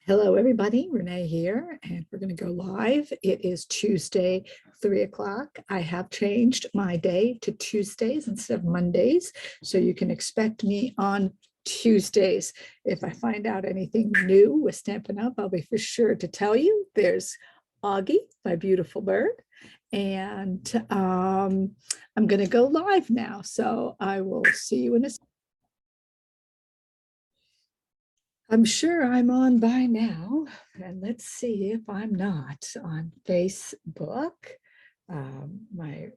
Hello, everybody. Renee here, and we're going to go live. It is Tuesday, 3 o'clock. I have changed my day to Tuesdays instead of Mondays, so you can expect me on Tuesdays. If I find out anything new with Stampin' Up, I'll be for sure to tell you. There's Augie, my beautiful bird, and I'm going to go live now, so I will see you in a second. I'm sure I'm on by now, and let's see if I'm not on Facebook, my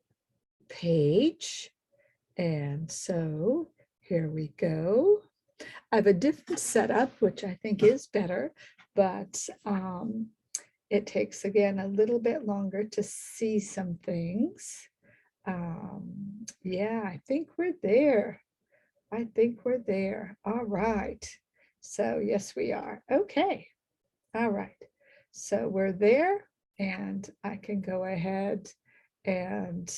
page. And so here we go. I have a different setup, which I think is better, but it takes, again, a little bit longer to see some things. Yeah, I think we're there. I think we're there. All right. So yes, we are. Okay. All right. So we're there, and I can go ahead and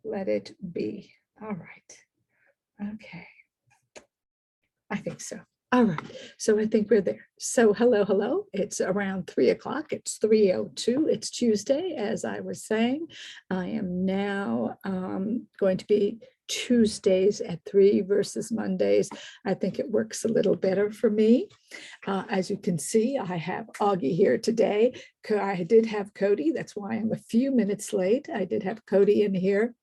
let it be. All right. Okay. I think so. All right. So I think we're there. So hello. It's around 3 o'clock. It's 3:02. It's Tuesday, as I was saying. I am now going to be Tuesdays at 3 versus Mondays. I think it works a little better for me. As you can see, I have Augie here today. I did have Cody. That's why I'm a few minutes late. I did have Cody in here,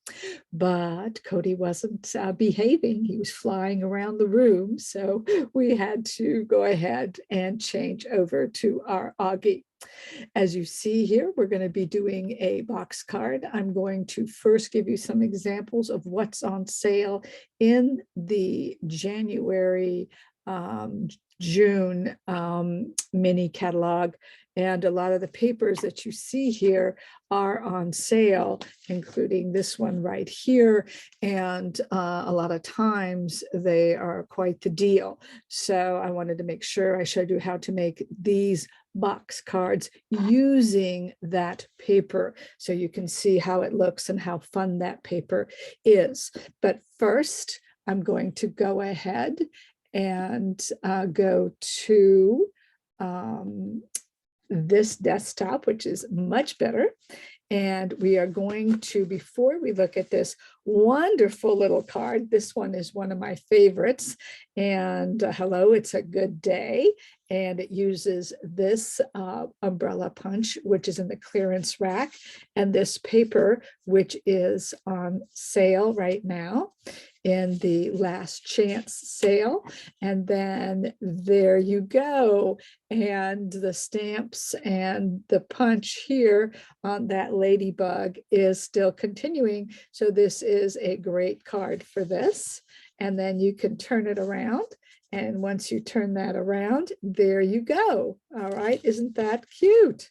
but Cody wasn't behaving. He was flying around the room. So we had to go ahead and change over to our Augie. As you see here, we're going to be doing a box card. I'm going to first give you some examples of what's on sale in the January, June mini catalog. And a lot of the papers that you see here are on sale, including this one right here. And a lot of times they are quite the deal. So I wanted to make sure I showed you how to make these box cards using that paper, so you can see how it looks and how fun that paper is. But first, I'm going to go ahead and go to this desktop, which is much better. And we are going to, before we look at this wonderful little card, this one is one of my favorites. And hello, it's a good day. And it uses this umbrella punch, which is in the clearance rack, and this paper, which is on sale right now in the last chance sale. And then there you go. And the stamps and the punch here on that ladybug is still continuing. So this is a great card for this. And then you can turn it around. And once you turn that around, there you go. All right. Isn't that cute?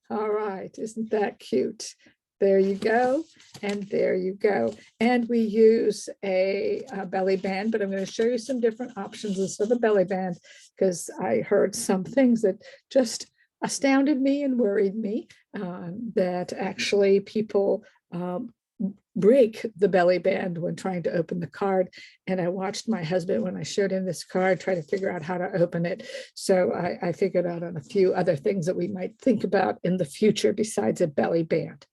All right. Isn't that cute? There you go. And there you go. And we use a belly band, but I'm going to show you some different options instead of a belly band, because I heard some things that just astounded me and worried me, that actually people break the belly band when trying to open the card. And I watched my husband, when I showed him this card, try to figure out how to open it. So I figured out on a few other things that we might think about in the future besides a belly band.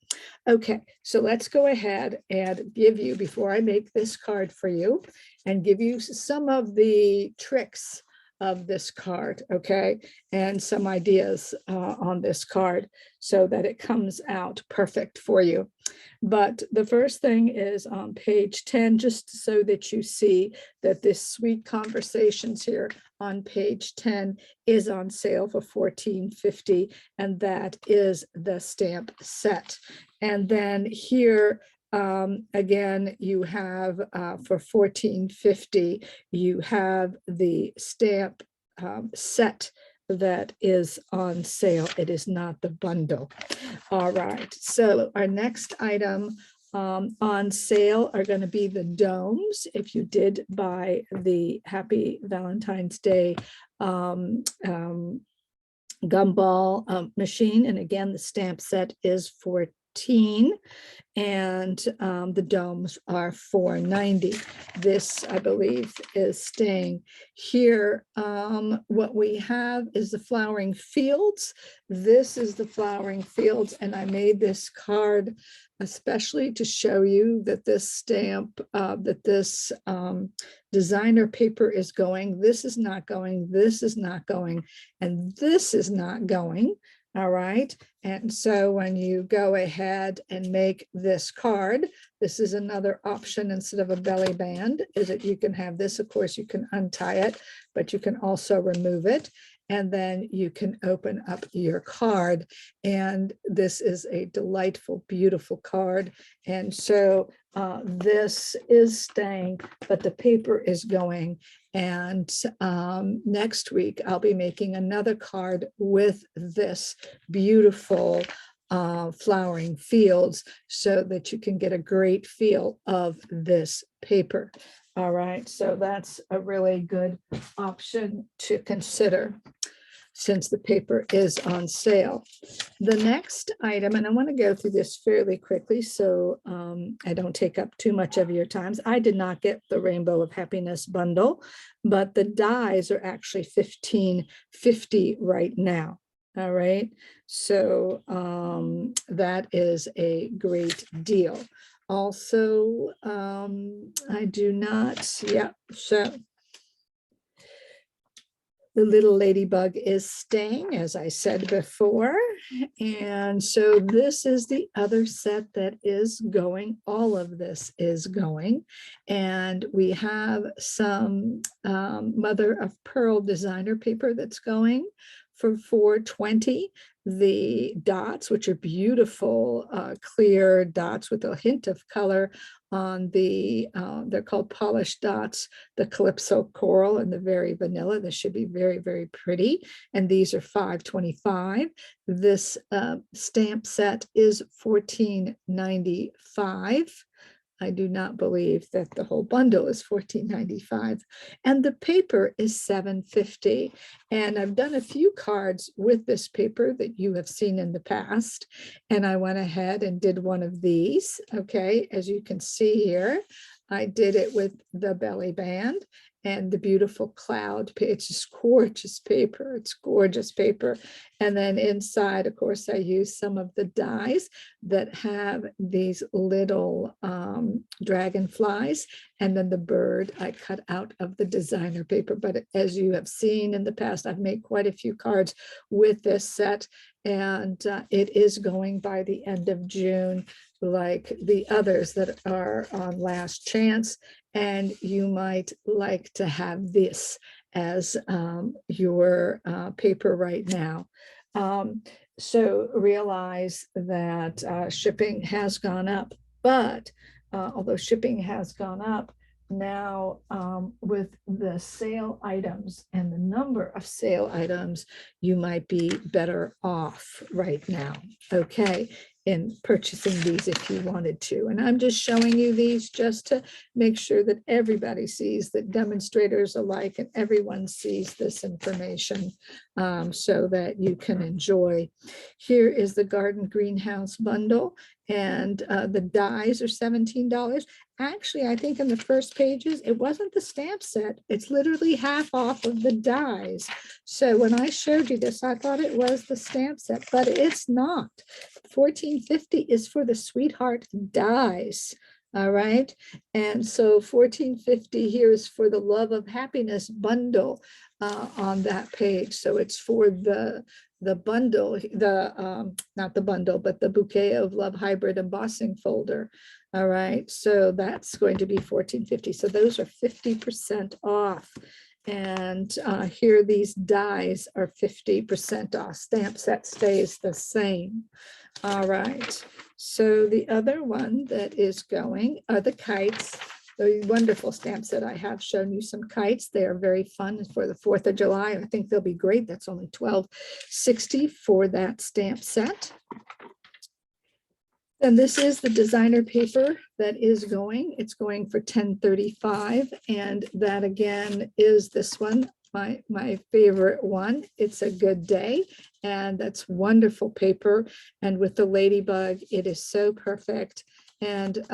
Okay, so let's go ahead and give you, before I make this card for you, and give you some of the tricks of this card, okay, and some ideas on this card so that it comes out perfect for you. But the first thing is on page 10, just so that you see that this Sweet Conversations here on page 10 is on sale for $14.50, and that is the stamp set. And then here, again, you have for $14.50, you have the stamp set that is on sale. It is not the bundle. All right, so our next item on sale are going to be the domes. If you did buy the Happy Valentine's Day gumball machine, and again, the stamp set is $15. And the domes are $4.90. This, I believe, is staying here. What we have is the flowering fields. This is the flowering fields, and I made this card especially to show you that this stamp, that this designer paper is going. This is not going, this is not going, and this is not going. All right. And so when you go ahead and make this card, this is another option instead of a belly band, is that you can have this. Of course, you can untie it, but you can also remove it. And then you can open up your card. And this is a delightful, beautiful card. And so this is staying, but the paper is going. And next week, I'll be making another card with this beautiful flowering fields so that you can get a great feel of this paper. All right, so that's a really good option to consider since the paper is on sale. The next item, and I want to go through this fairly quickly so I don't take up too much of your times. I did not get the Rainbow of Happiness bundle, but the dies are actually $15.50 right now. All right, so that is a great deal. Also, I do not, yeah, so the little ladybug is staying, as I said before. And so this is the other set that is going. All of this is going. And we have some mother of pearl designer paper that's going for $4.20. The dots, which are beautiful clear dots with a hint of color on the, they're called polished dots, the Calypso Coral and the Very Vanilla. This should be very, very pretty. And these are $5.25. This stamp set is $14.95. I do not believe that the whole bundle is $14.95, and the paper is $7.50. And I've done a few cards with this paper that you have seen in the past, and I went ahead and did one of these. Okay, as you can see here, I did it with the belly band and the beautiful cloud. It's just gorgeous paper. It's gorgeous paper. And then inside, of course, I use some of the dies that have these little dragonflies. And then the bird I cut out of the designer paper. But as you have seen in the past, I've made quite a few cards with this set. And it is going by the end of June, like the others that are on last chance. And you might like to have this as your paper right now. So realize that shipping has gone up, but although shipping has gone up, now with the sale items and the number of sale items, you might be better off right now. Okay, in purchasing these if you wanted to. And I'm just showing you these just to make sure that everybody sees, that demonstrators alike and everyone sees this information so that you can enjoy. Here is the Garden Greenhouse bundle, and the dies are $17. Actually, I think in the first pages, it wasn't the stamp set. It's literally half off of the dies. So when I showed you this, I thought it was the stamp set, but it's not. $14.50 is for the Sweetheart dies. All right. And so $14.50 here is for the Love of Happiness bundle on that page. So it's for the bundle, not the bundle, but the Bouquet of Love hybrid embossing folder. All right, so that's going to be $14.50. So those are 50% off. And here these dies are 50% off. Stamp set stays the same. All right, so the other one that is going are the kites. The wonderful stamp set. I have shown you some kites. They are very fun for the 4th of July. I think they'll be great. That's only $12.60 for that stamp set. And this is the designer paper that is going. It's going for $10.35. And that again is this one. my favorite one. It's a Good Day, and that's wonderful paper. And with the ladybug, it is so perfect and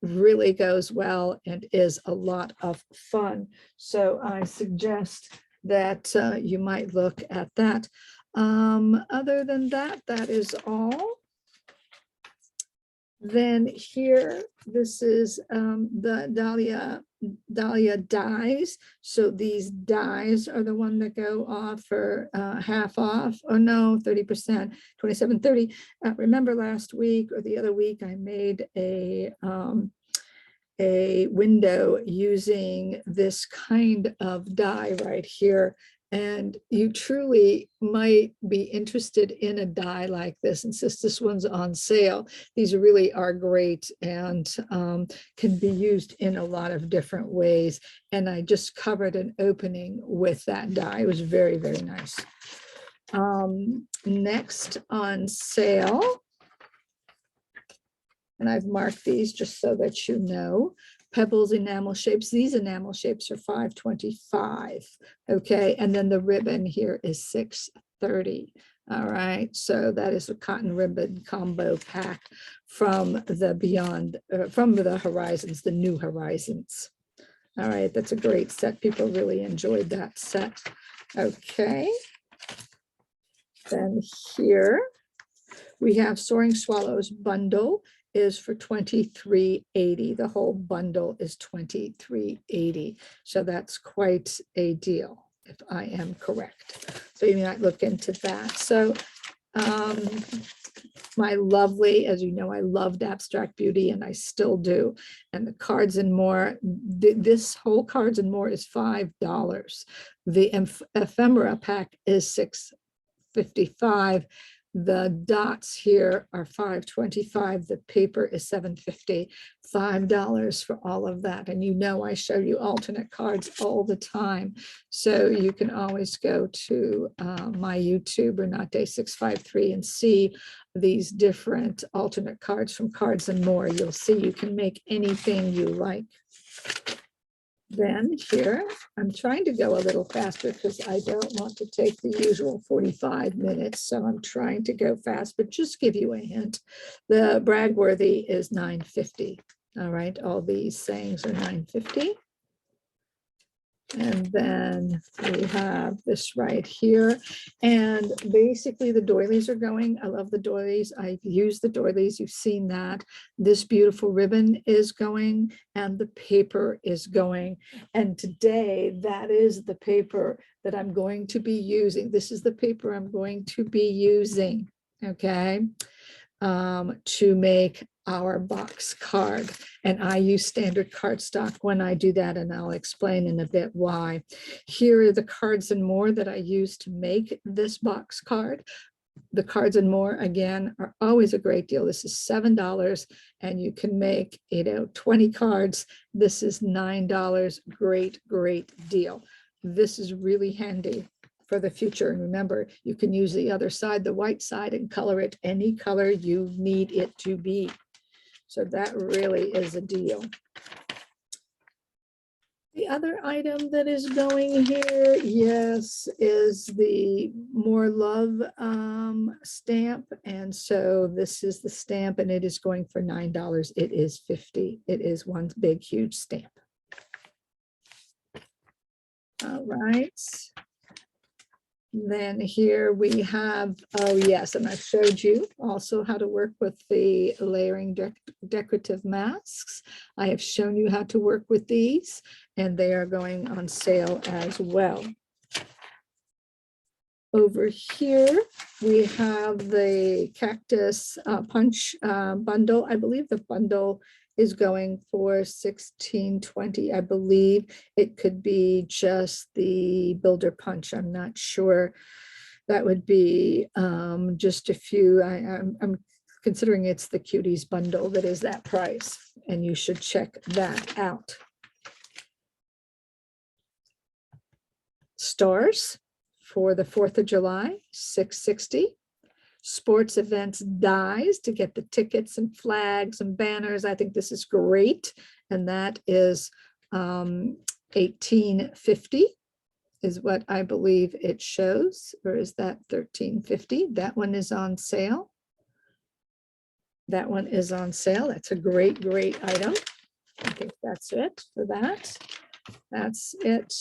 really goes well and is a lot of fun. So I suggest that you might look at that. Other than that, that is all. Then here, this is the Dahlia dies. So these dies are the one that go off for half off, or no, 30%, 27.30. Remember last week or the other week, I made a window using this kind of die right here. And you truly might be interested in a die like this. And since this one's on sale, these really are great and can be used in a lot of different ways. And I just covered an opening with that die. It was very, very nice. Next on sale, and I've marked these just so that you know, Pebbles enamel shapes. These enamel shapes are $5.25. Okay, and then the ribbon here is $6.30. All right, so that is a cotton ribbon combo pack from the Beyond, from the Horizons, the New Horizons. All right, that's a great set. People really enjoyed that set. Okay, then here we have Soaring Swallows bundle is for $23.80. The whole bundle is $23.80. So that's quite a deal, if I am correct. So you might look into that. So my lovely, as you know, I loved Abstract Beauty and I still do. And the Cards and More, this whole Cards and More is $5. The ephemera pack is $6.55. The dots here are $5.25. The paper is $7.50. $5 for all of that. And you know I show you alternate cards all the time. So you can always go to my YouTube, Renate 653, and see these different alternate cards from Cards and More. You'll see you can make anything you like. Then here, I'm trying to go a little faster because I don't want to take the usual 45 minutes. So I'm trying to go fast, but just give you a hint. The Bragworthy is $9.50. All right, all these sayings are $9.50. And then we have this right here. And basically the doilies are going. I love the doilies. I've used the doilies. You've seen that. This beautiful ribbon is going and the paper is going. And today that is the paper that I'm going to be using. This is the paper I'm going to be using, okay, to make our box card. And I use standard cardstock when I do that, and I'll explain in a bit why. Here are the Cards and More that I use to make this box card. The Cards and More, again, are always a great deal. This is $7 and you can make 20 cards. This is $9. Great, great deal. This is really handy for the future. And remember, you can use the other side, the white side, and color it any color you need it to be. So that really is a deal. The other item that is going here, yes, is the More Love stamp. And so this is the stamp and it is going for $9. It is $50. It is one big, huge stamp. All right. Then here we have, oh yes, and I've showed you also how to work with the layering decorative masks. I have shown you how to work with these, and they are going on sale as well. Over here, we have the Cactus Punch bundle. I believe the bundle is going for $16.20. I believe it could be just the Builder Punch. I'm not sure. That would be just a few. I'm considering it's the Cuties bundle that is that price, and you should check that out. Stars for the 4th of July, $6.60. Sports events dies to get the tickets and flags and banners. I think this is great. And that is $18.50. is what I believe it shows, or is that $13.50? That one is on sale. That one is on sale. That's a great, great item. I think that's it for that. That's it.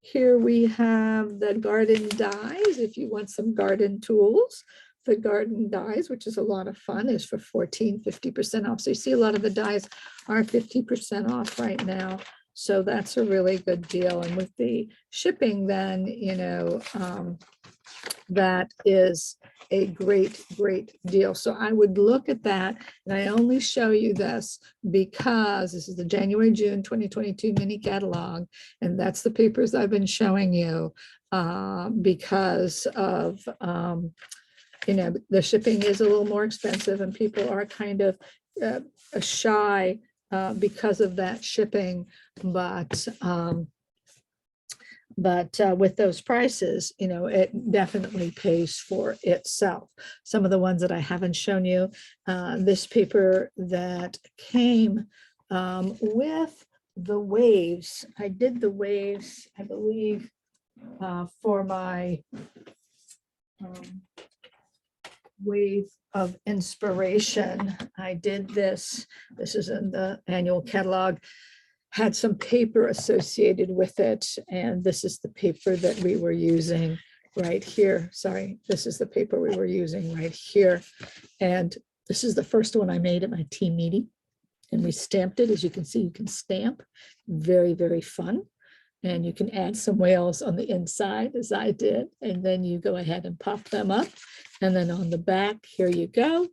Here we have the garden dies. If you want some garden tools, the garden dies, which is a lot of fun, is for 50% off. So you see a lot of the dies are 50% off right now. So that's a really good deal. And with the shipping, then, that is a great, great deal. So I would look at that, and I only show you this because this is the January-June 2022 mini catalog, and that's the papers I've been showing you because of, the shipping is a little more expensive, and people are kind of shy because of that shipping, but with those prices, it definitely pays for itself. Some of the ones that I haven't shown you, this paper that came with the waves. I did the waves, I believe, for my wave of inspiration. I did this. This is in the annual catalog. Had some paper associated with it, and this is the paper that we were using right here. Sorry, this is the paper we were using right here. And this is the first one I made at my team meeting, and we stamped it. As you can see, you can stamp. Very, very fun. And you can add some whales on the inside, as I did, and then you go ahead and pop them up. And then on the back, here you go.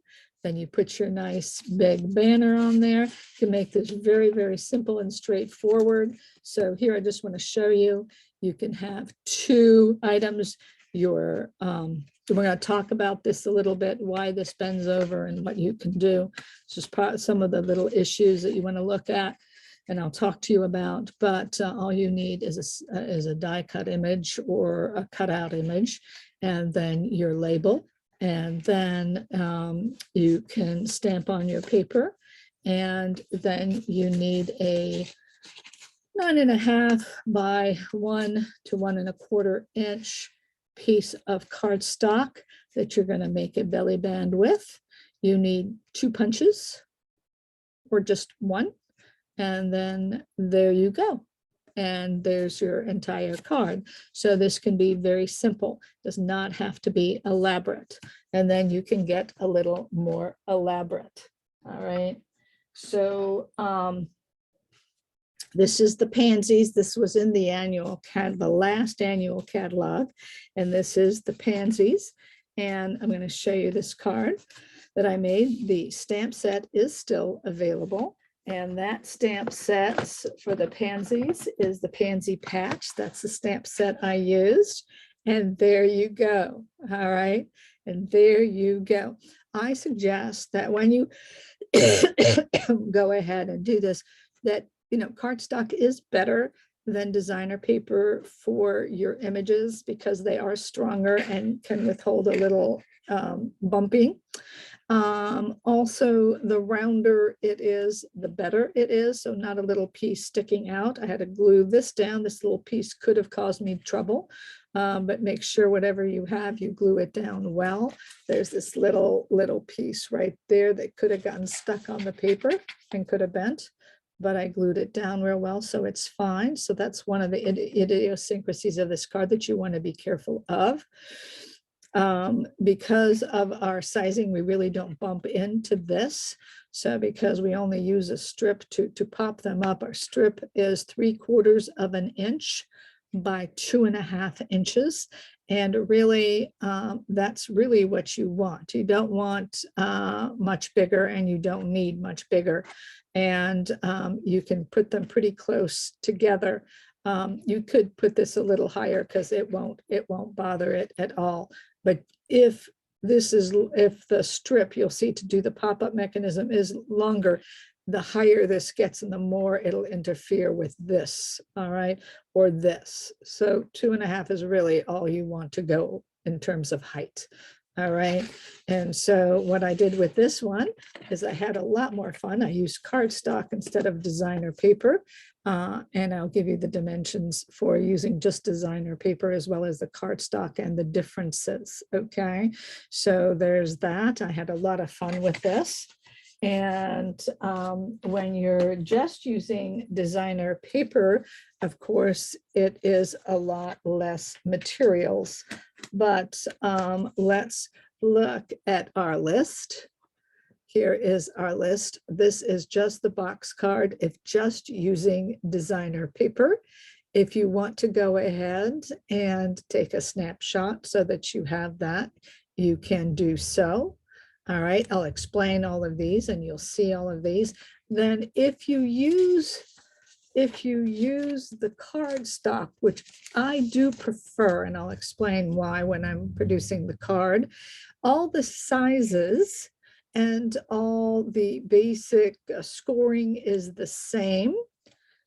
Then you put your nice big banner on there. You can make this very, very simple and straightforward. So here I just want to show you, you can have 2 items. We're going to talk about this a little bit, why this bends over and what you can do. It's just some of the little issues that you want to look at, and I'll talk to you about, but all you need is a die cut image or a cutout image, and then your label. And then you can stamp on your paper, and then you need a 9.5 by 1 to 1 1/4 inch piece of cardstock that you're going to make a belly band with. You need 2 punches or just 1, and then there you go. And there's your entire card. So this can be very simple, does not have to be elaborate. And then you can get a little more elaborate. All right. So this is the pansies. This was in the the last annual catalog. And this is the pansies. And I'm going to show you this card that I made. The stamp set is still available. And that stamp set for the pansies is the pansy patch. That's the stamp set I used. And there you go. All right. And there you go. I suggest that when you go ahead and do this, that, cardstock is better than designer paper for your images because they are stronger and can withhold a little bumping. Also, the rounder it is, the better it is. So not a little piece sticking out. I had to glue this down. This little piece could have caused me trouble, but make sure whatever you have, you glue it down well. There's this little piece right there that could have gotten stuck on the paper and could have bent, but I glued it down real well, so it's fine. So that's one of the idiosyncrasies of this card that you want to be careful of. Because of our sizing, we really don't bump into this. So because we only use a strip to pop them up, our strip is 3/4 of an inch by 2.5 inches. And really, that's really what you want. You don't want much bigger, and you don't need much bigger. And you can put them pretty close together. You could put this a little higher because it won't bother it at all. But if the strip, you'll see, to do the pop-up mechanism is longer, the higher this gets and the more it'll interfere with this, all right, or this. So 2.5 is really all you want to go in terms of height. All right. And so what I did with this one is I had a lot more fun. I used cardstock instead of designer paper. And I'll give you the dimensions for using just designer paper as well as the cardstock and the differences. Okay, so there's that. I had a lot of fun with this. And when you're just using designer paper, of course, it is a lot less materials. But let's look at our list. Here is our list. This is just the box card if just using designer paper. If you want to go ahead and take a snapshot so that you have that, you can do so. All right, I'll explain all of these and you'll see all of these. Then if you use the cardstock, which I do prefer, and I'll explain why when I'm producing the card, all the sizes and all the basic scoring is the same.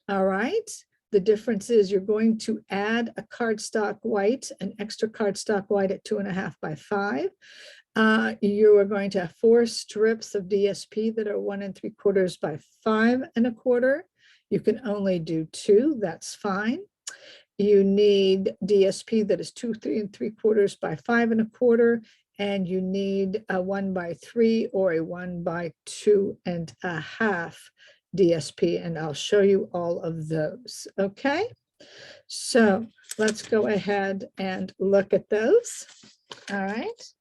All right. The difference is you're going to add a cardstock white, an extra cardstock white at 2.5 by 5. You are going to have 4 strips of DSP that are 1 3/4 by 5 1/4. You can only do 2, that's fine. You need DSP that is 2 3 3/4 by 5 1/4, and you need a 1 by 3 or a 1 by 2.5 DSP, and I'll show you all of those. Okay, so let's go ahead and look at those. All right.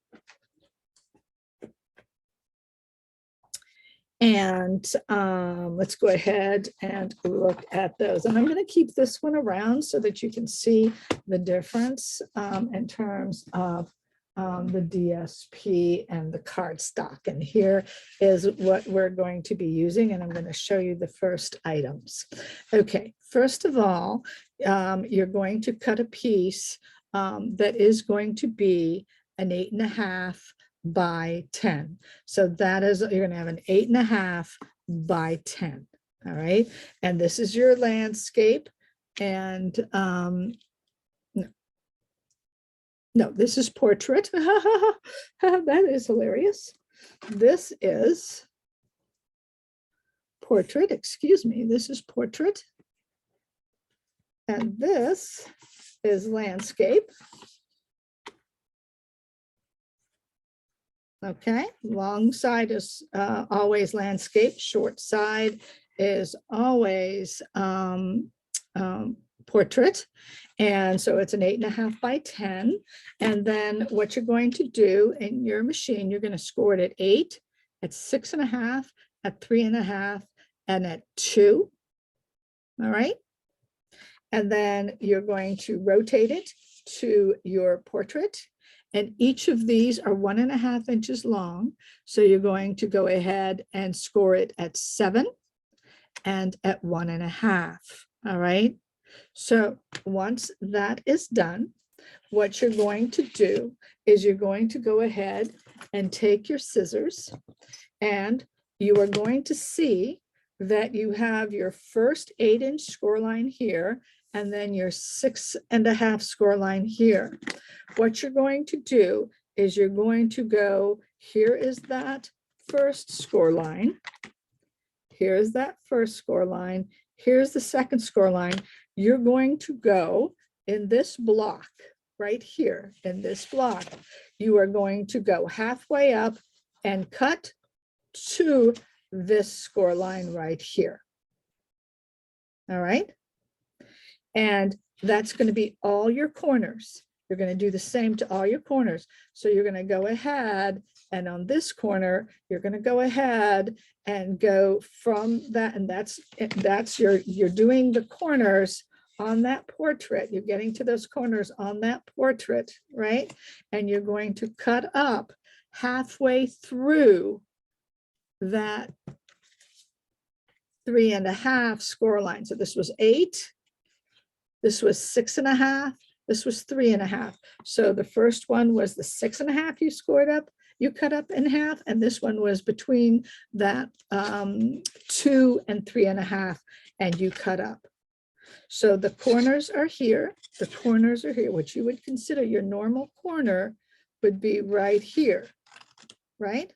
And let's go ahead and look at those. And I'm going to keep this one around so that you can see the difference in terms of the DSP and the cardstock. And here is what we're going to be using. And I'm going to show you the first items. Okay, first of all, you're going to cut a piece that is going to be an 8.5 by 10. So that is, you're going to have an 8.5 by 10. All right. And this is your landscape. And no, this is portrait. That is hilarious. This is portrait. Excuse me. This is portrait. And this is landscape. Okay, long side is always landscape, short side is always portrait. And so it's an 8.5 by 10. And then what you're going to do in your machine, you're going to score it at 8, at 6.5, at 3.5, and at 2. All right. And then you're going to rotate it to your portrait. And each of these are 1.5 inches long. So you're going to go ahead and score it at 7 and at 1.5. All right. So once that is done, what you're going to do is you're going to go ahead and take your scissors, and you are going to see that you have your first 8-inch score line here, and then your 6.5 score line here. What you're going to do is you're going to go, here is that first score line. Here's that first score line. Here's the second score line. You're going to go in this block right here, in this block. You are going to go halfway up and cut to this score line right here. All right. And that's going to be all your corners. You're going to do the same to all your corners. So you're going to go ahead, and on this corner, you're going to go ahead and go from that. And you're doing the corners on that portrait. You're getting to those corners on that portrait, right? And you're going to cut up halfway through that 3.5 score line. So this was 8. This was 6.5. This was 3.5. So the first one was the 6.5 you scored up, you cut up in half, and this one was between that 2 and 3.5, and you cut up. So the corners are here. The corners are here. What you would consider your normal corner would be right here, right?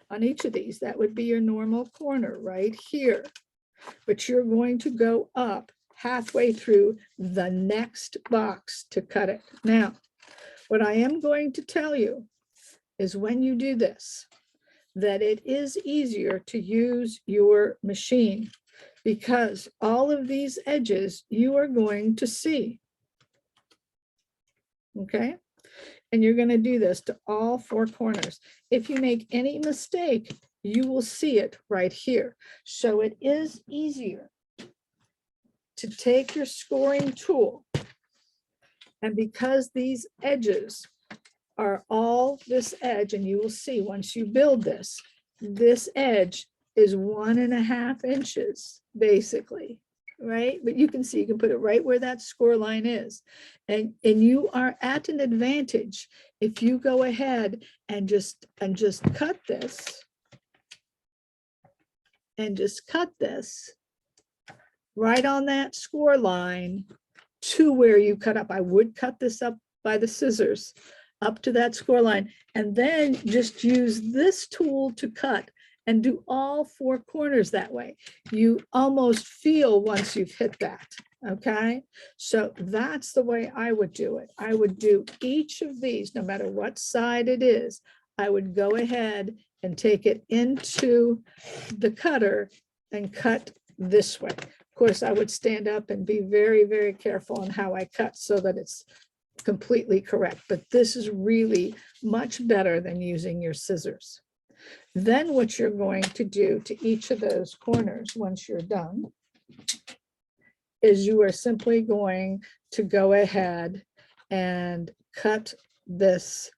On each of these, that would be your normal corner right here. but you're going to go up halfway through the next box to cut it. Now, what I am going to tell you is when you do this, that it is easier to use your machine because all of these edges you are going to see. Okay? And you're going to do this to all four corners. If you make any mistake, you will see it right here. So it is easier to take your scoring tool, and because these edges are all this edge, and you will see once you build this, this edge is 1.5 inches, basically, right? But you can see, you can put it right where that score line is. And you are at an advantage if you go ahead and just cut this, and just cut this right on that score line to where you cut up. I would cut this up by the scissors up to that score line, and then just use this tool to cut and do all four corners that way. You almost feel once you've hit that, okay? So that's the way I would do it. I would do each of these, no matter what side it is, I would go ahead and take it into the cutter and cut this way. Of course, I would stand up and be very, very careful on how I cut so that it's completely correct. But this is really much better than using your scissors. Then what you're going to do to each of those corners once you're done is you are simply going to go ahead and cut this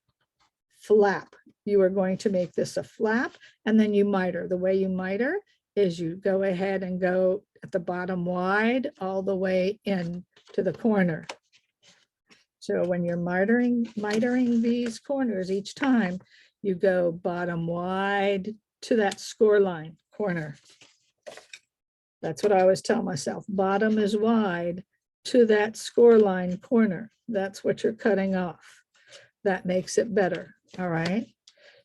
flap. You are going to make this a flap, and then you miter. The way you miter is you go ahead and go at the bottom wide all the way in to the corner. So when you're mitering these corners each time, you go bottom wide to that score line corner. That's what I always tell myself. Bottom is wide to that score line corner. That's what you're cutting off. That makes it better. All right.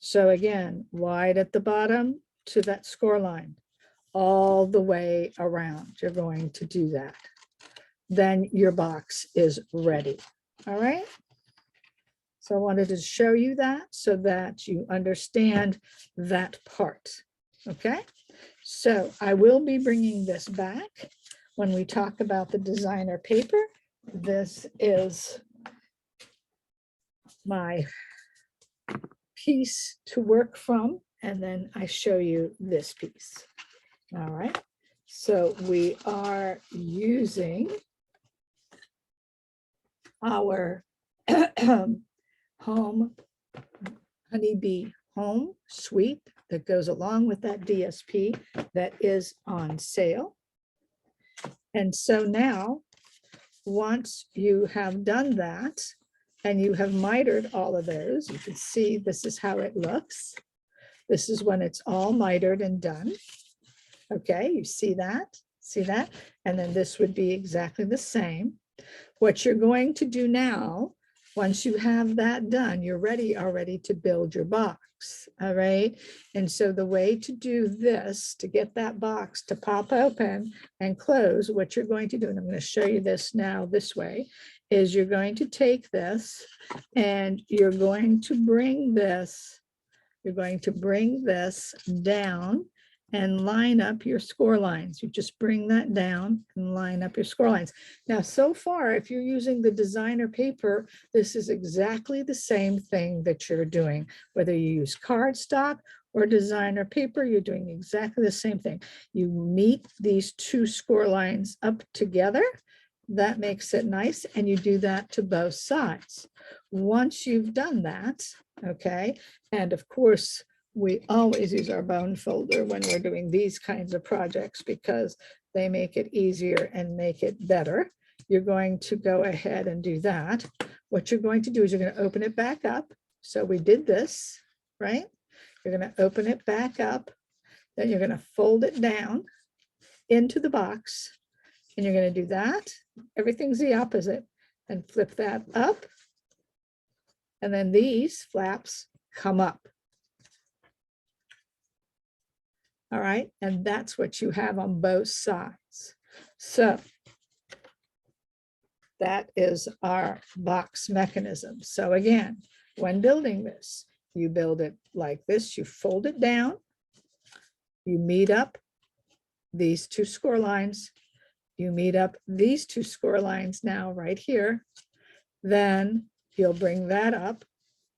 So again, wide at the bottom to that score line, all the way around. You're going to do that. Then your box is ready. All right. So I wanted to show you that so that you understand that part. Okay. So I will be bringing this back when we talk about the designer paper. This is my piece to work from, and then I show you this piece. All right. So we are using our home Honeybee Home suite that goes along with that DSP that is on sale. And so now, once you have done that and you have mitered all of those, you can see this is how it looks. This is when it's all mitered and done. Okay, you see that? See that? And then this would be exactly the same. What you're going to do now, once you have that done, you're ready already to build your box. All right. And so the way to do this, to get that box to pop open and close, what you're going to do, and I'm going to show you this now this way, is you're going to take this and you're going to bring this, down and line up your score lines. You just bring that down and line up your score lines. Now, so far, if you're using the designer paper, this is exactly the same thing that you're doing. Whether you use cardstock or designer paper, you're doing exactly the same thing. You meet these two score lines up together. That makes it nice, and you do that to both sides. Once you've done that, okay, and of course, we always use our bone folder when we're doing these kinds of projects because they make it easier and make it better. You're going to go ahead and do that. What you're going to do is you're going to open it back up. So we did this, right? You're going to open it back up. Then you're going to fold it down into the box. And you're going to do that. Everything's the opposite. And flip that up. And then these flaps come up. All right, and that's what you have on both sides. So that is our box mechanism. So again, when building this, you build it like this, you fold it down, you meet up these two score lines, you meet up these two score lines now right here, then you'll bring that up,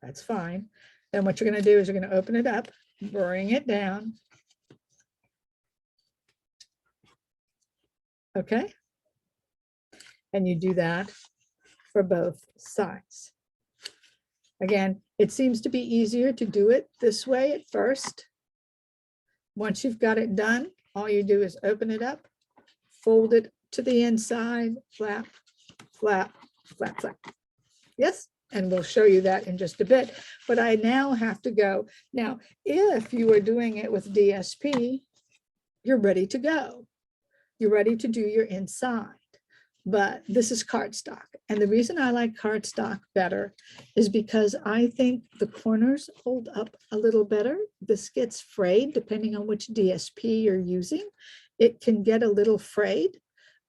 that's fine. Then what you're going to do is you're going to open it up, bring it down. Okay. And you do that for both sides. Again, it seems to be easier to do it this way at first. Once you've got it done, all you do is open it up, fold it to the inside, flap, flap, flap, flap. Yes, and we'll show you that in just a bit. But I now have to go. Now, if you are doing it with DSP, you're ready to go. You're ready to do your inside. But this is cardstock. And the reason I like cardstock better is because I think the corners hold up a little better. This gets frayed depending on which DSP you're using. It can get a little frayed.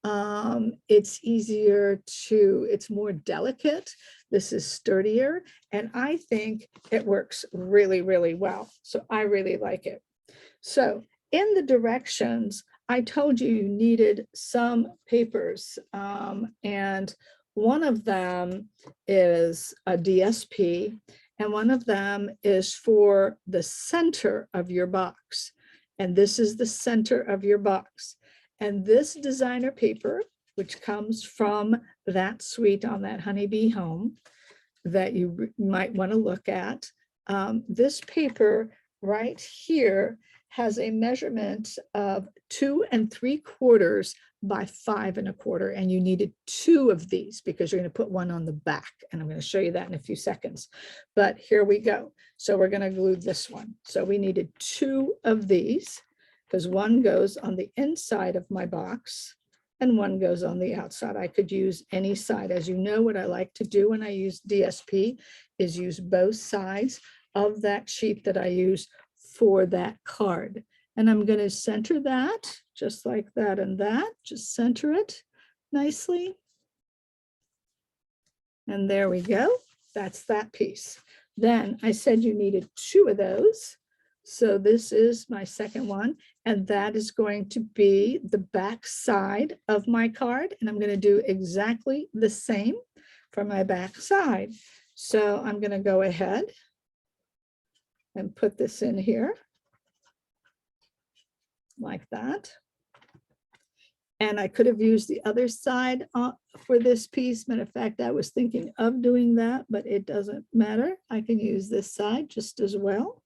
It's easier to, it's more delicate. This is sturdier. And I think it works really, really well. So I really like it. So in the directions, I told you you needed some papers, and one of them is a DSP, and one of them is for the center of your box. And this is the center of your box. And this designer paper, which comes from that suite on that Honeybee home that you might want to look at, this paper right here has a measurement of 2 3/4 by 5 1/4, and you needed 2 of these because you're going to put one on the back, and I'm going to show you that in a few seconds. But here we go. So we're going to glue this one. So we needed 2 of these because one goes on the inside of my box and one goes on the outside. I could use any side. As you know, what I like to do when I use DSP is use both sides of that sheet that I use for that card. And I'm going to center that just like that and that. Just center it nicely. And there we go. That's that piece. Then I said you needed 2 of those. So this is my second one. And that is going to be the back side of my card. And I'm going to do exactly the same for my back side. So I'm going to go ahead and put this in here like that. And I could have used the other side for this piece. Matter of fact, I was thinking of doing that, but it doesn't matter. I can use this side just as well.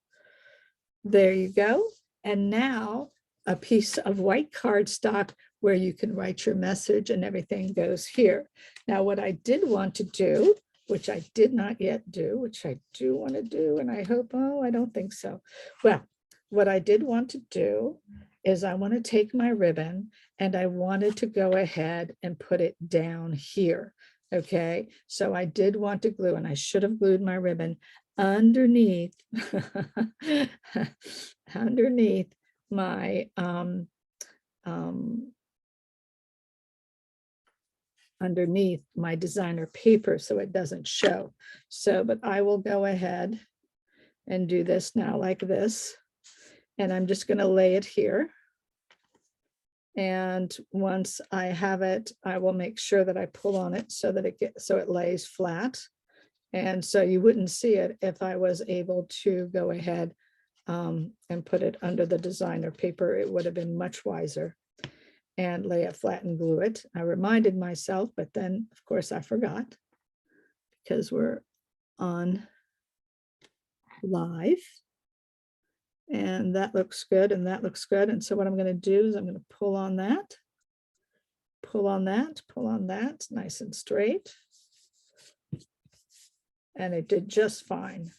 There you go. And now a piece of white cardstock where you can write your message and everything goes here. Now, what I did want to do, which I did not yet do, which I do want to do, and I hope, oh, I don't think so. Well, what I did want to do is I want to take my ribbon and I wanted to go ahead and put it down here. Okay, so I did want to glue, and I should have glued my ribbon underneath underneath my underneath my designer paper so it doesn't show. So, but I will go ahead and do this now like this. And I'm just going to lay it here. And once I have it, I will make sure that I pull on it so that it lays flat. And so you wouldn't see it if I was able to go ahead and put it under the designer paper. It would have been much wiser. And lay it flat and glue it. I reminded myself, but then of course I forgot because we're on live. And that looks good, and that looks good. And so what I'm going to do is I'm going to pull on that, pull on that, pull on that, nice and straight. And it did just fine.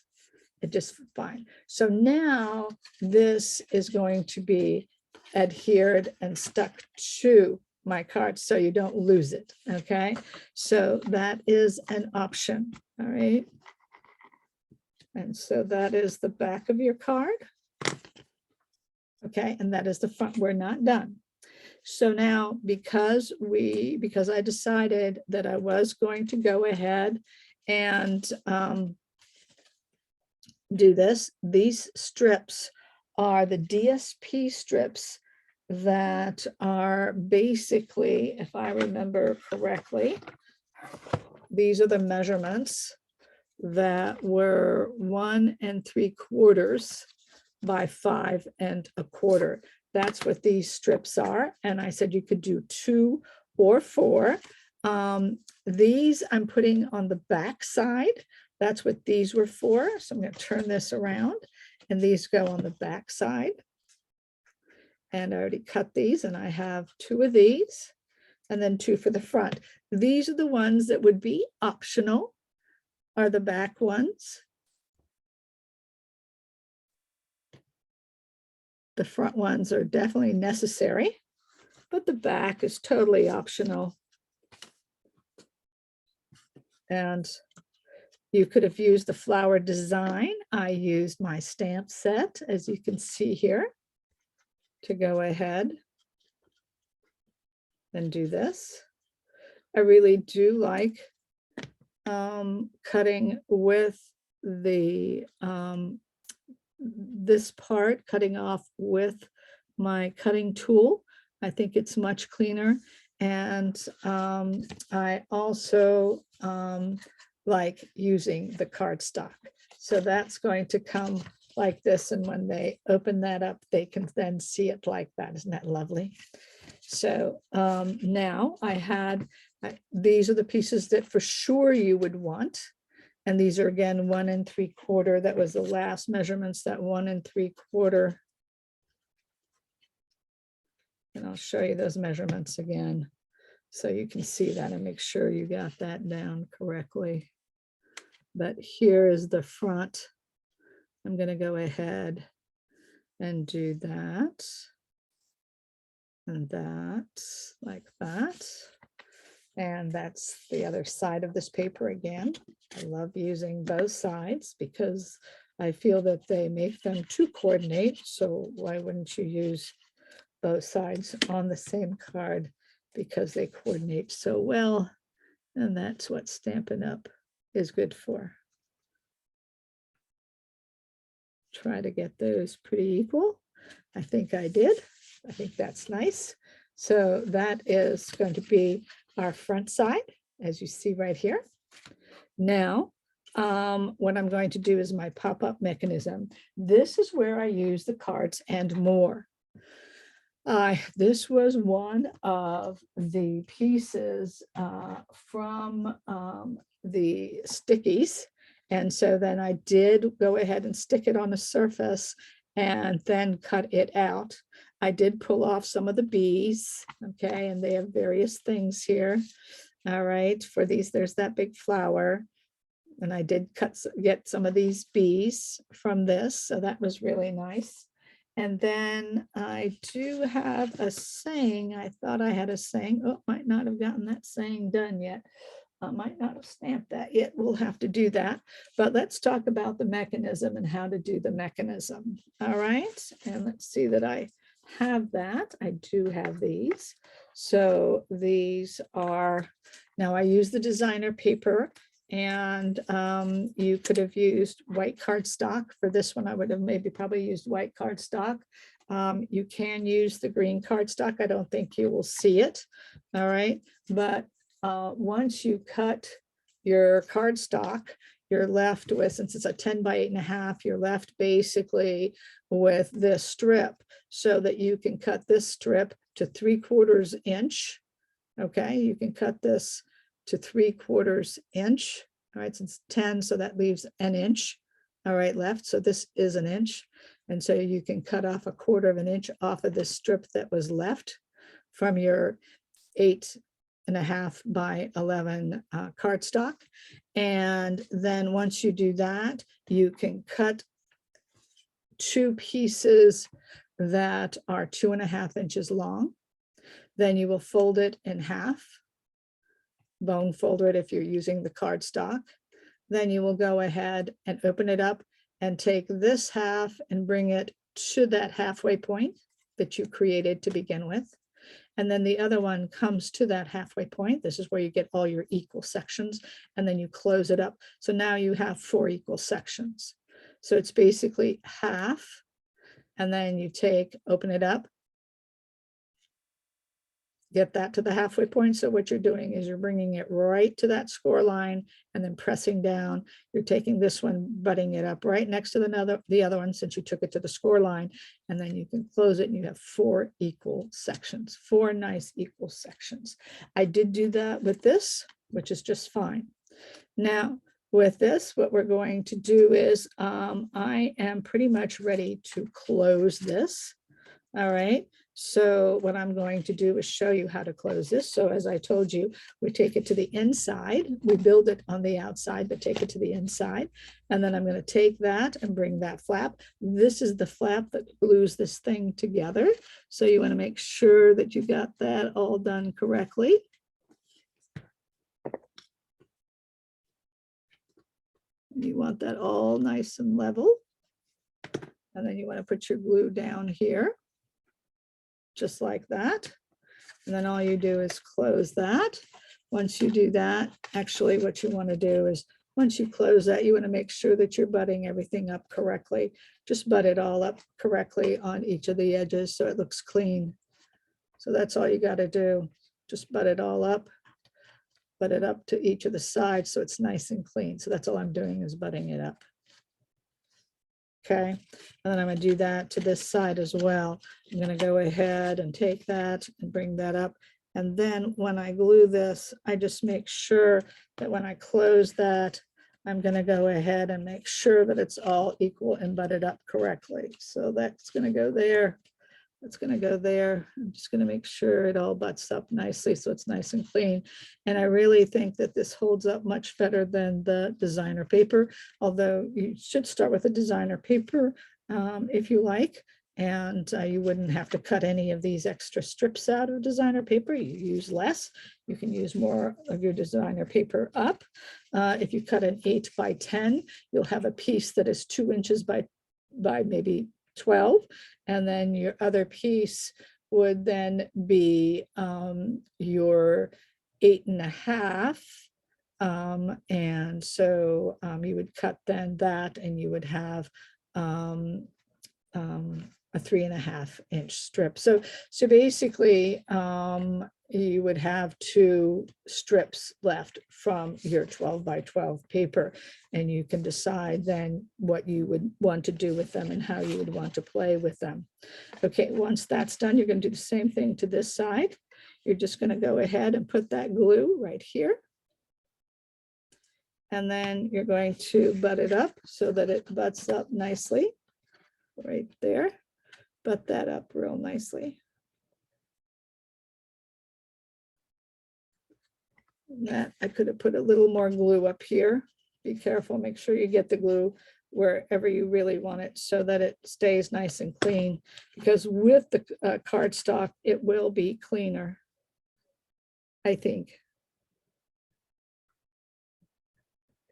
It just fine. So now this is going to be adhered and stuck to my card so you don't lose it. Okay, so that is an option. All right. And so that is the back of your card. Okay, and that is the front. We're not done. So now, because I decided that I was going to go ahead and do this, these strips are the DSP strips that are basically, if I remember correctly, these are the measurements that were 1 3/4 by 5 1/4. That's what these strips are. And I said you could do 2 or 4. These I'm putting on the back side. That's what these were for. So I'm going to turn this around and these go on the back side. And I already cut these and I have 2 of these and then 2 for the front. These are the ones that would be optional, are the back ones. The front ones are definitely necessary, but the back is totally optional. And you could have used the flower design. I used my stamp set, as you can see here, to go ahead and do this. I really do like cutting with the this part, cutting off with my cutting tool. I think it's much cleaner. And I also like using the cardstock. So that's going to come like this. And when they open that up, they can then see it like that. Isn't that lovely? So now these are the pieces that for sure you would want. And these are again 1 3/4. That was the last measurements, that 1 3/4. And I'll show you those measurements again, so you can see that and make sure you got that down correctly. But here is the front. I'm going to go ahead and do that and that, like that. And that's the other side of this paper again. I love using both sides because I feel that they make them to coordinate. So why wouldn't you use both sides on the same card? Because they coordinate so well. And that's what Stampin' Up! Is good for. Try to get those pretty equal. I think I did. I think that's nice. So that is going to be our front side, as you see right here. Now, what I'm going to do is my pop-up mechanism. This is where I use the cards and more. This was one of the pieces from the stickies. And so then I did go ahead and stick it on the surface and then cut it out. I did pull off some of the bees, okay, and they have various things here. All right, for these, there's that big flower. And I did get some of these bees from this, so that was really nice. And then I do have a saying. I thought I had a saying. Oh, might not have gotten that saying done yet. I might not have stamped that yet. We'll have to do that. But let's talk about the mechanism and how to do the mechanism. All right, and let's see that I have that. I do have these. So these are, now I use the designer paper, and you could have used white cardstock. For this one, I would have maybe probably used white cardstock. You can use the green cardstock. I don't think you will see it. All right, but once you cut your cardstock, you're left with, since it's a 10 by 8.5, you're left basically with this strip, so that you can cut this strip to 3/4 inch. Okay, you can cut this to 3/4 inch. All right, since 10, so that leaves an inch. All right, left. So this is an inch. And so you can cut off 1/4 inch off of this strip that was left from your 8.5 by 11 cardstock. And then once you do that, you can cut 2 pieces that are 2.5 inches long. Then you will fold it in half, bone folder it if you're using the cardstock. Then you will go ahead and open it up and take this half and bring it to that halfway point that you created to begin with. And then the other one comes to that halfway point. This is where you get all your equal sections, and then you close it up. So now you have 4 equal sections. So it's basically half, and then you open it up, get that to the halfway point. So what you're doing is you're bringing it right to that score line and then pressing down. You're taking this one, butting it up right next to the other one, since you took it to the score line, and then you can close it and you have 4 equal sections, 4 nice equal sections. I did do that with this, which is just fine. Now, with this, what we're going to do is I am pretty much ready to close this. All right. So what I'm going to do is show you how to close this. So as I told you, we take it to the inside. We build it on the outside, but take it to the inside. And then I'm going to take that and bring that flap. This is the flap that glues this thing together. So you want to make sure that you got that all done correctly. You want that all nice and level. And then you want to put your glue down here, just like that. And then all you do is close that. Once you do that, actually what you want to do is, once you close that, you want to make sure that you're butting everything up correctly. Just butt it all up correctly on each of the edges so it looks clean. So that's all you got to do. Just butt it all up, butt it up to each of the sides so it's nice and clean. So that's all I'm doing is butting it up. Okay, and then I'm going to do that to this side as well. I'm going to go ahead and take that and bring that up. And then when I glue this, I just make sure that when I close that, I'm going to go ahead and make sure that it's all equal and butted up correctly. So that's going to go there. That's going to go there. I'm just going to make sure it all butts up nicely so it's nice and clean. And I really think that this holds up much better than the designer paper, although you should start with a designer paper if you like. And you wouldn't have to cut any of these extra strips out of designer paper. You use less. You can use more of your designer paper up. If you cut an 8 by 10, you'll have a piece that is 2 inches by maybe 12, and then your other piece would then be your 8.5, and so you would cut then that, and you would have a 3.5 inch strip. So basically you would have 2 strips left from your 12 by 12 paper, and you can decide then what you would want to do with them and how you would want to play with them. Okay, once that's done, you're going to do the same thing to this side. You're just going to go ahead and put that glue right here. And then you're going to butt it up so that it butts up nicely right there. Butt that up real nicely. That I could have put a little more glue up here. Be careful, make sure you get the glue wherever you really want it so that it stays nice and clean, because with the cardstock, it will be cleaner, I think.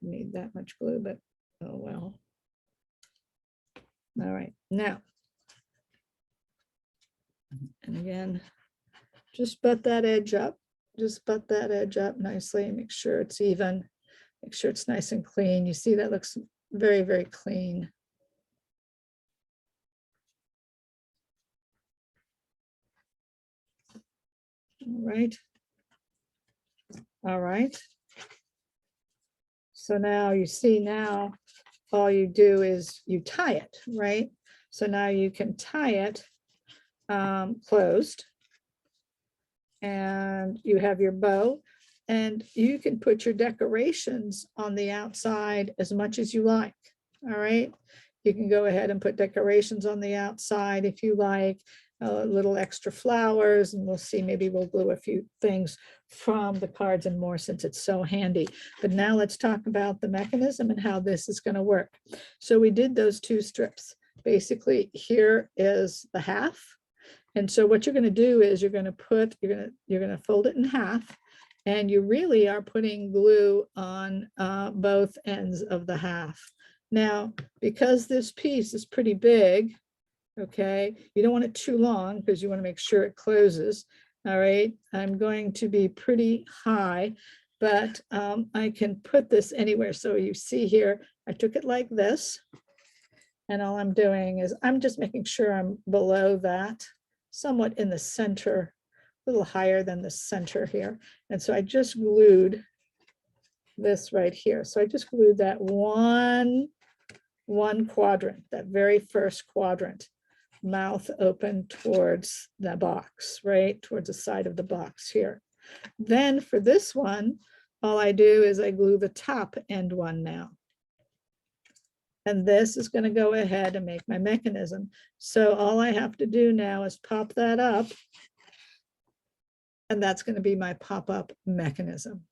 Need that much glue, but oh well. All right, now, and again, just butt that edge up. Just butt that edge up nicely, make sure it's even, make sure it's nice and clean. You see that looks very, very clean. All right. All right. So now you see, now all you do is you tie it, right? So now you can tie it closed, and you have your bow, and you can put your decorations on the outside as much as you like. All right, you can go ahead and put decorations on the outside if you like, little extra flowers, and we'll see, maybe we'll glue a few things from the cards and more since it's so handy. But now let's talk about the mechanism and how this is going to work. So we did those 2 strips. Basically, here is the half. And so what you're going to do is you're going to fold it in half, and you really are putting glue on both ends of the half. Now, because this piece is pretty big, Okay, you don't want it too long because you want to make sure it closes. All right, I'm going to be pretty high, but I can put this anywhere. So you see here, I took it like this. And all I'm doing is I'm just making sure I'm below that, somewhat in the center, a little higher than the center here. And so I just glued this right here. So I just glued that one quadrant, that very first quadrant, mouth open towards the box, right? Towards the side of the box here. Then for this one, all I do is I glue the top end one now. And this is going to go ahead and make my mechanism. So all I have to do now is pop that up. And that's going to be my pop-up mechanism.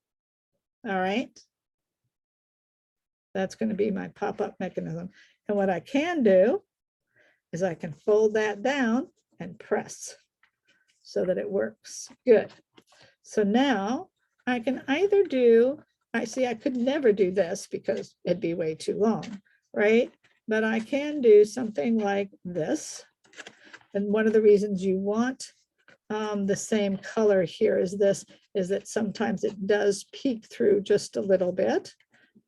All right. That's going to be my pop-up mechanism. And what I can do is I can fold that down and press so that it works. Good. So now I can either do, I could never do this because it'd be way too long, right? But I can do something like this. And one of the reasons you want the same color here is that sometimes it does peek through just a little bit,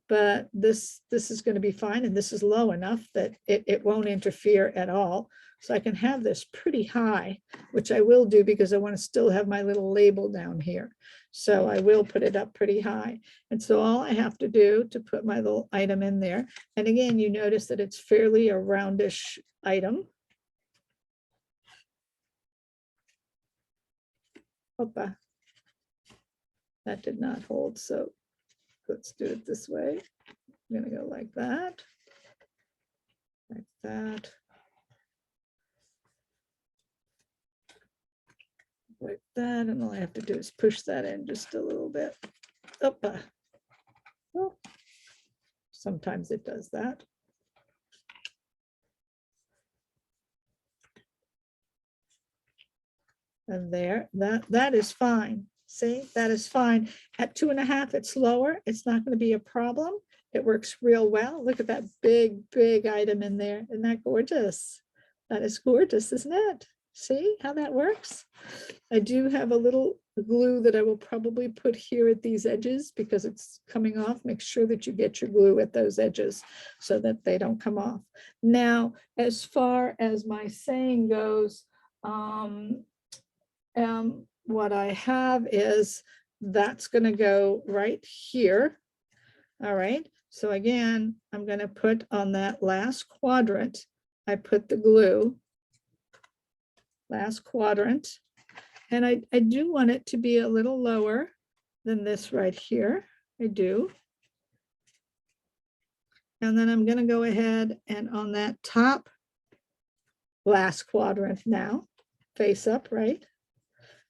but this is going to be fine. And this is low enough that it won't interfere at all. So I can have this pretty high, which I will do because I want to still have my little label down here. So I will put it up pretty high. And so all I have to do to put my little item in there, and again, you notice that it's fairly a roundish item. Opa. That did not hold, so let's do it this way. I'm going to go like that, like that, like that, and all I have to do is push that in just a little bit. Opa. Well, sometimes it does that. And there, that is fine. See, that is fine. At 2.5, it's lower. It's not going to be a problem. It works real well. Look at that big item in there. Isn't that gorgeous? That is gorgeous, isn't it? See how that works? I do have a little glue that I will probably put here at these edges because it's coming off. Make sure that you get your glue at those edges so that they don't come off. Now, as far as my saying goes, what I have is that's going to go right here. All right. So again, I'm going to put on that last quadrant, I put the glue, last quadrant, and I do want it to be a little lower than this right here. I do. And then I'm going to go ahead and on that top last quadrant now, face up, right?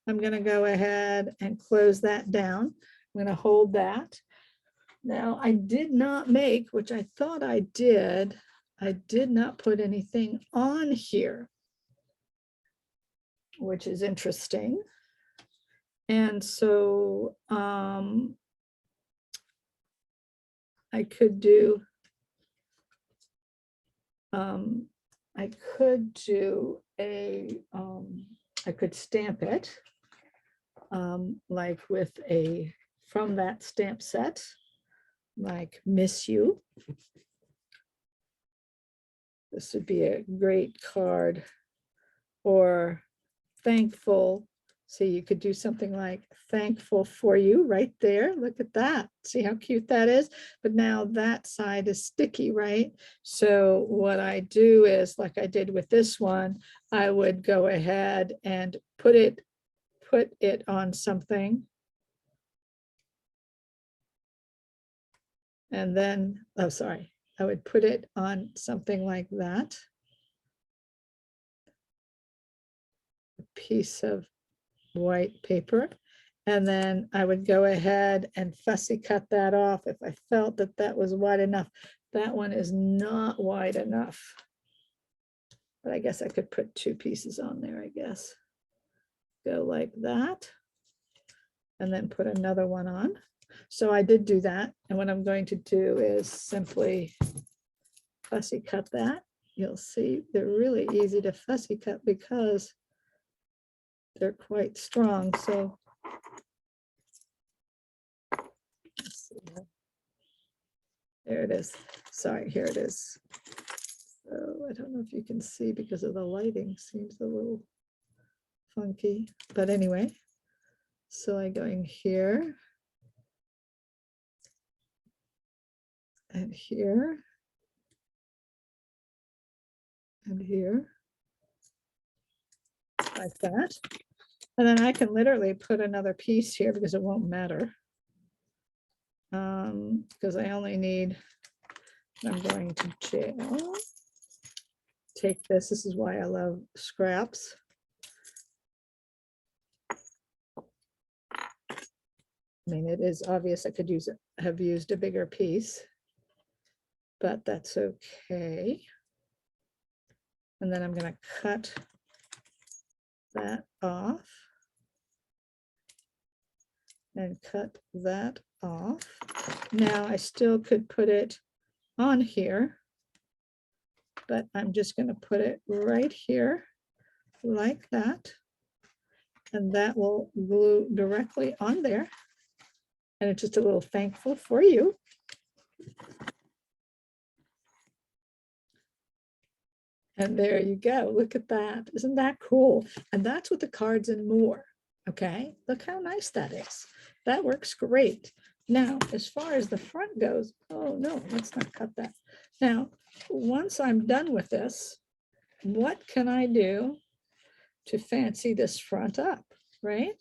I'm going to go ahead and close that down. I'm going to hold that. Now, I did not make, which I thought I did not put anything on here, which is interesting. And so I could do, I could stamp it like with from that stamp set, like Miss You. This would be a great card. Or thankful. See, you could do something like thankful for you right there. Look at that. See how cute that is? But now that side is sticky, right? So what I do is, like I did with this one, I would go ahead and put it on something. And then, oh, sorry, I would put it on something like that. A piece of white paper. And then I would go ahead and fussy cut that off if I felt that that was wide enough. That one is not wide enough. But I guess I could put 2 pieces on there, I guess. Go like that. And then put another one on. So I did do that. And what I'm going to do is simply fussy cut that. you'll see they're really easy to fussy cut because they're quite strong. So let's see here. There it is. Sorry, here it is. So I don't know if you can see because of the lighting, seems a little funky, but anyway, so I go in here and here and here like that. And then I can literally put another piece here because it won't matter. Because I only need, I'm going to take this. This is why I love scraps. I mean, it is obvious I could have used a bigger piece, but that's okay. And then I'm going to cut that off and cut that off. Now I still could put it on here, but I'm just going to put it right here like that. And that will glue directly on there. And it's just a little thankful for you. And there you go. Look at that. Isn't that cool? And that's with the cards and more. Okay, look how nice that is. That works great. Now, as far as the front goes, oh no, let's not cut that. Now, once I'm done with this, what can I do to fancy this front up, right?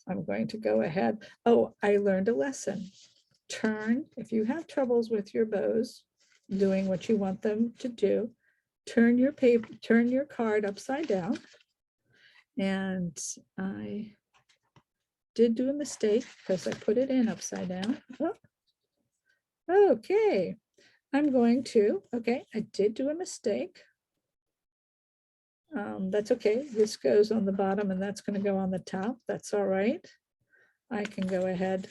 I'm going to go ahead. Oh, I learned a lesson. Turn, if you have troubles with your bows, doing what you want them to do, turn your paper, turn your card upside down. And I did do a mistake because I put it in upside down. Oh. Okay, I'm going to, okay, I did do a mistake. That's okay. This goes on the bottom and that's going to go on the top. That's all right. I can go ahead.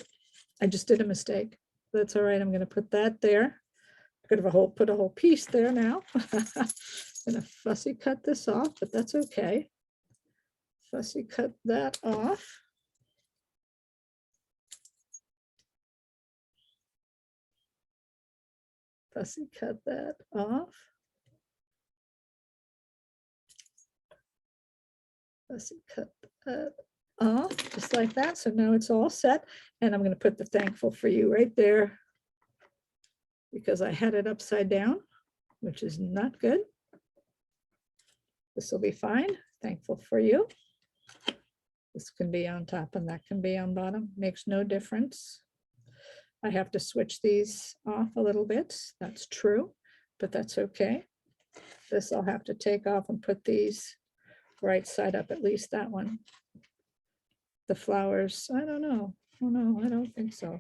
I just did a mistake. That's all right. I'm going to put that there. Could have put a whole piece there now. I'm going to fussy cut this off, but that's okay. Fussy cut that off. Fussy cut that off. Fussy cut that off, just like that. So now it's all set. And I'm going to put the thankful for you right there because I had it upside down, which is not good. This will be fine. Thankful for you. This can be on top and that can be on bottom. Makes no difference. I have to switch these off a little bit. That's true, but that's okay. This I'll have to take off and put these right side up, at least that one. The flowers, I don't know. Oh no, I don't think so.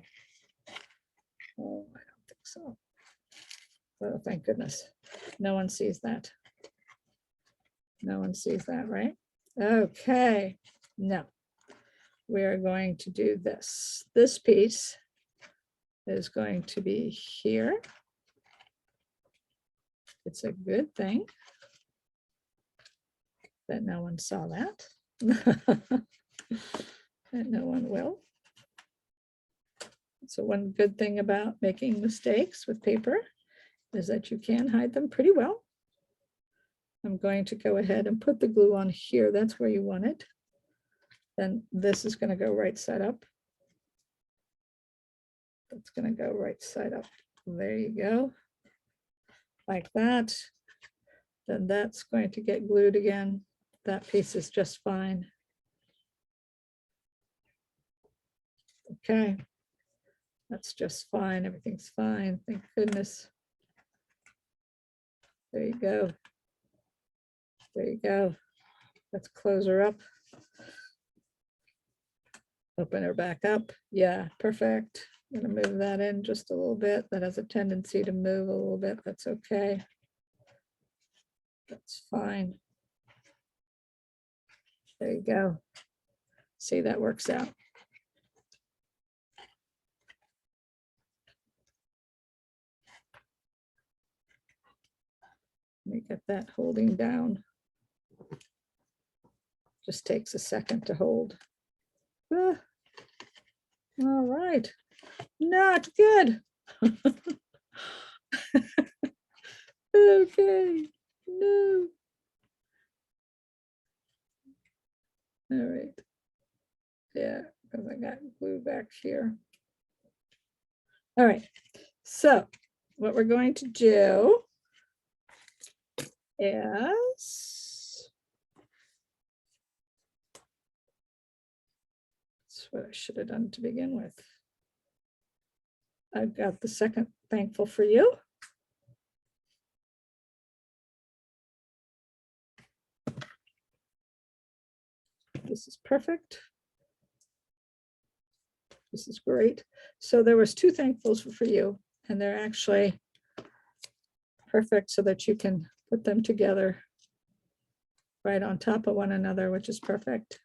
Oh, I don't think so. Oh, thank goodness. No one sees that. No one sees that, right? Okay, no. We're going to do this. This piece is going to be here. It's a good thing that no one saw that. And no one will. So one good thing about making mistakes with paper is that you can hide them pretty well. I'm going to go ahead and put the glue on here. That's where you want it. Then this is going to go right side up. That's going to go right side up. There you go. Like that. Then that's going to get glued again. That piece is just fine. Okay. That's just fine. Everything's fine. Thank goodness. There you go. There you go. Let's close her up. Open her back up. Yeah, perfect. I'm going to move that in just a little bit. That has a tendency to move a little bit. That's okay. That's fine. There you go. See, that works out. Let me get that holding down. Just takes a second to hold. Ah, all right, not good. Okay, no. All right. Yeah, because I got glue back here. All right, so what we're going to do is, that's what I should have done to begin with. I've got the second thankful for you. This is perfect. This is great. So there was two thankfuls for you, and they're actually perfect so that you can put them together right on top of one another, which is perfect.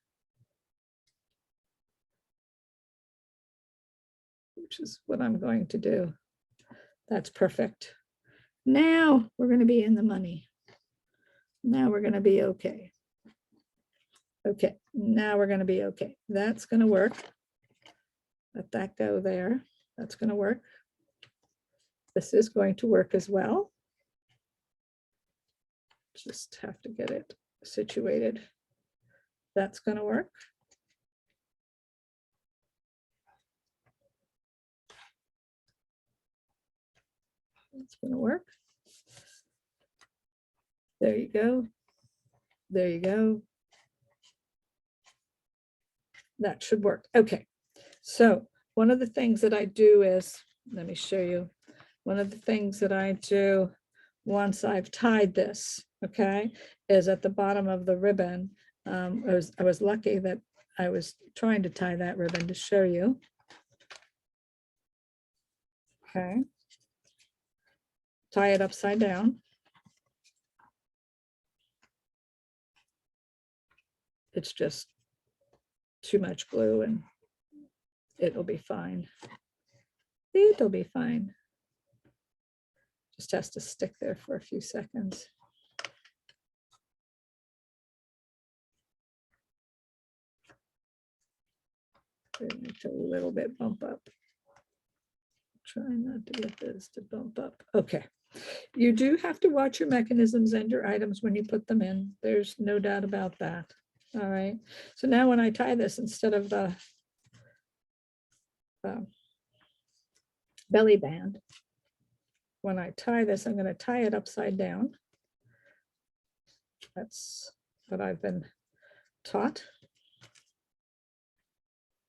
Which is what I'm going to do. That's perfect. Now we're going to be in the money. Now we're going to be okay. Okay, now we're going to be okay. That's going to work. Let that go there. That's going to work. This is going to work as well. Just have to get it situated. That's going to work. That's going to work. There you go. There you go. That should work. Okay. So one of the things that I do is, let me show you. One of the things that I do once I've tied this, okay, is at the bottom of the ribbon. I was lucky that I was trying to tie that ribbon to show you. Okay. Tie it upside down. It's just too much glue and it'll be fine. It'll be fine. Just has to stick there for a few seconds. It's a little bit bump up. Try not to get this to bump up. Okay. You do have to watch your mechanisms and your items when you put them in. There's no doubt about that. All right. So now when I tie this, instead of the belly band, when I tie this, I'm going to tie it upside down. That's what I've been taught.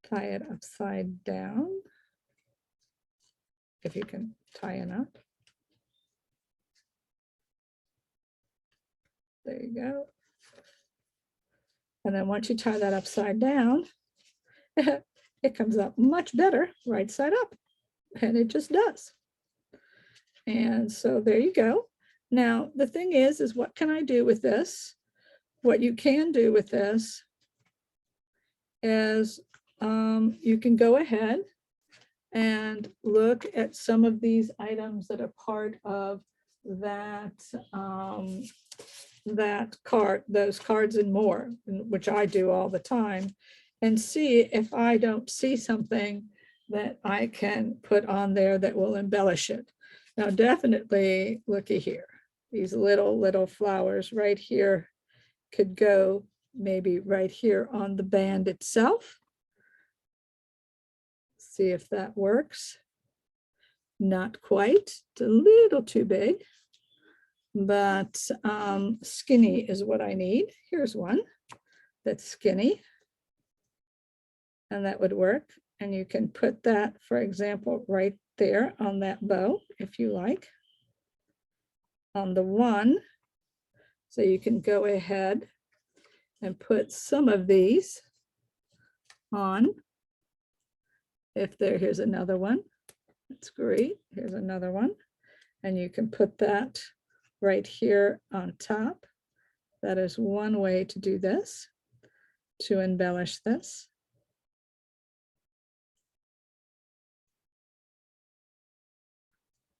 Tie it upside down, if you can tie enough. There you go. And then once you tie that upside down, it comes up much better right side up, and it just does. And so there you go. Now, the thing is what can I do with this? What you can do with this is you can go ahead and look at some of these items that are part of that that card, those cards and more, which I do all the time, and see if I don't see something that I can put on there that will embellish it. Now, definitely looky here. These little flowers right here could go maybe right here on the band itself. See if that works. Not quite, it's a little too big, but skinny is what I need. Here's one that's skinny, and that would work. And you can put that, for example, right there on that bow, if you like, on the one. So you can go ahead and put some of these on. If there, here's another one. That's great. Here's another one. And you can put that right here on top. That is one way to do this, to embellish this.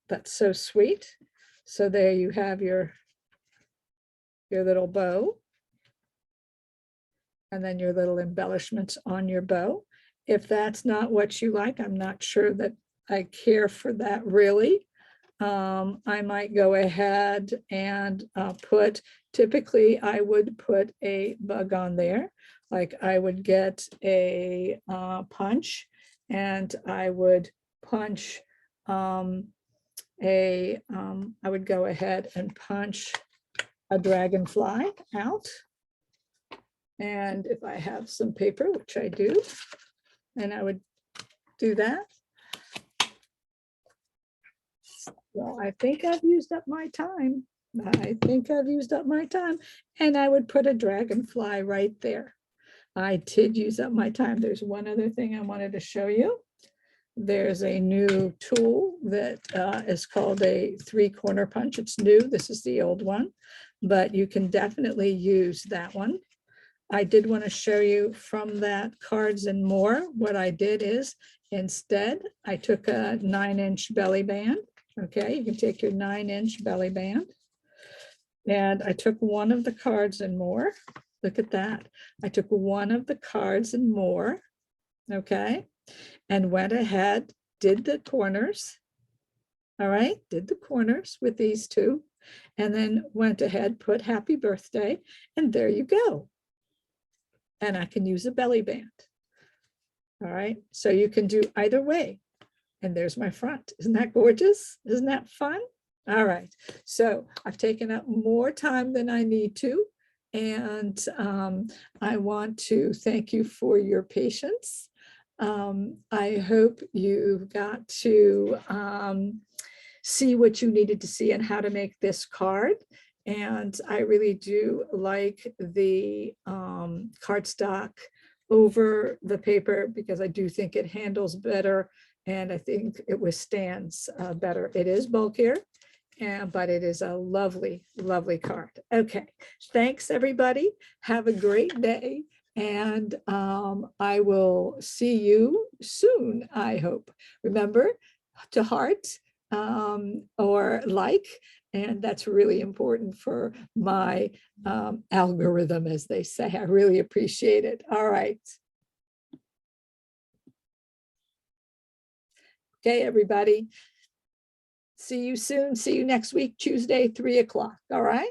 That's so sweet. So there you have your your little bow, and then your little embellishments on your bow. If that's not what you like, I'm not sure that I care for that really. I might go ahead and typically I would put a bug on there. Like I would get a punch and I would punch I would go ahead and punch a dragonfly out. And if I have some paper, which I do, and I would do that. Well, I think I've used up my time. I think I've used up my time. And I would put a dragonfly right there. I did use up my time. There's one other thing I wanted to show you. There's a new tool that is called a 3-corner punch. It's new. This is the old one, but you can definitely use that one. I did want to show you from that Cards and More. What I did is instead, I took a 9-inch belly band. Okay, you can take your 9-inch belly band. And I took one of the Cards and More. Look at that. I took one of the Cards and More. Okay, and went ahead, did the corners. All right, did the corners with these two. And then went ahead, put happy birthday. And there you go. And I can use a belly band. All right, so you can do either way. And there's my front. Isn't that gorgeous? Isn't that fun? All right, so I've taken up more time than I need to. And I want to thank you for your patience. I hope you got to see what you needed to see and how to make this card. And I really do like the cardstock over the paper because I do think it handles better and I think it withstands better. It is bulkier, but it is a lovely, lovely card. Okay, thanks everybody. Have a great day. And I will see you soon, I hope. Remember to heart or like, and that's really important for my algorithm, as they say. I really appreciate it. All right. Okay, everybody. See you soon. See you next week, Tuesday, 3 o'clock. All right.